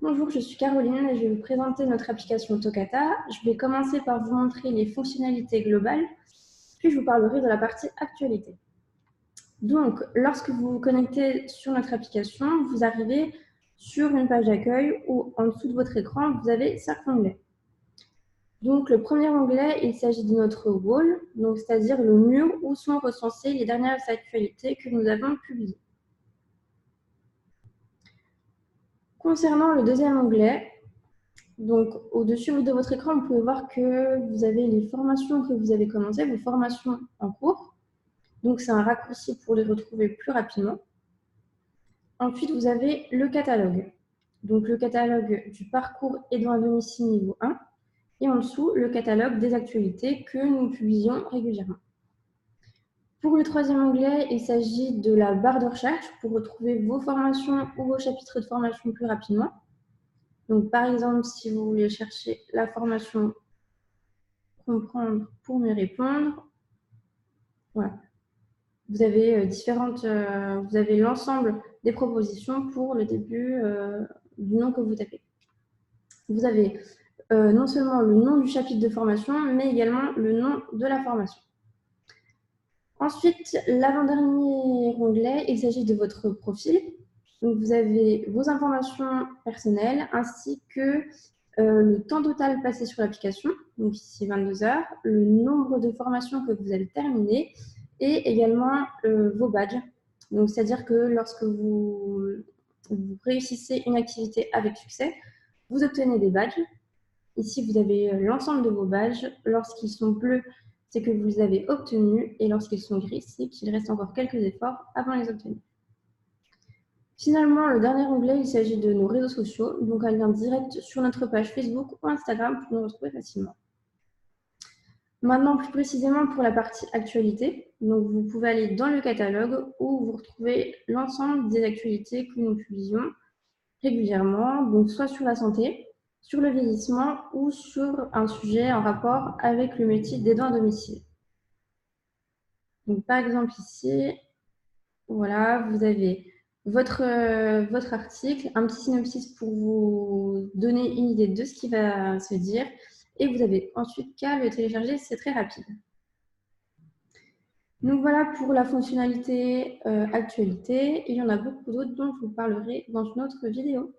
Bonjour, je suis Caroline et je vais vous présenter notre application Tokata. Je vais commencer par vous montrer les fonctionnalités globales, puis je vous parlerai de la partie actualité. Donc, lorsque vous vous connectez sur notre application, vous arrivez sur une page d'accueil où en dessous de votre écran, vous avez 5 onglets. Donc, le premier onglet, il s'agit de notre wall, c'est-à-dire le mur où sont recensées les dernières actualités que nous avons publiées. Concernant le deuxième onglet, donc, au-dessus de votre écran, vous pouvez voir que vous avez les formations que vous avez commencées, vos formations en cours. Donc, c'est un raccourci pour les retrouver plus rapidement. Ensuite, vous avez le catalogue. Donc, le catalogue du parcours aidant à domicile niveau 1. Et en dessous, le catalogue des actualités que nous publions régulièrement. Pour le troisième onglet, il s'agit de la barre de recherche pour retrouver vos formations ou vos chapitres de formation plus rapidement. Donc, par exemple, si vous voulez chercher la formation comprendre pour mieux répondre, voilà. Vous avez vous avez l'ensemble des propositions pour le début du nom que vous tapez. Vous avez non seulement le nom du chapitre de formation, mais également le nom de la formation. Ensuite, l'avant-dernier onglet, il s'agit de votre profil. Donc, vous avez vos informations personnelles ainsi que le temps total passé sur l'application, donc ici 22 heures, le nombre de formations que vous avez terminées et également vos badges. Donc, c'est-à-dire que lorsque vous réussissez une activité avec succès, vous obtenez des badges. Ici, vous avez l'ensemble de vos badges. Lorsqu'ils sont bleus, c'est que vous les avez obtenus, et lorsqu'ils sont gris, c'est qu'il reste encore quelques efforts avant de les obtenir. Finalement, le dernier onglet, il s'agit de nos réseaux sociaux, donc un lien direct sur notre page Facebook ou Instagram pour nous retrouver facilement. Maintenant, plus précisément pour la partie actualité, donc vous pouvez aller dans le catalogue où vous retrouvez l'ensemble des actualités que nous publions régulièrement, donc soit sur la santé, sur le vieillissement ou sur un sujet en rapport avec le métier d'aidant à domicile. Donc, par exemple ici, voilà, vous avez votre article, un petit synopsis pour vous donner une idée de ce qui va se dire, et vous avez ensuite qu'à le télécharger, c'est très rapide. Donc voilà pour la fonctionnalité actualité. Il y en a beaucoup d'autres dont je vous parlerai dans une autre vidéo.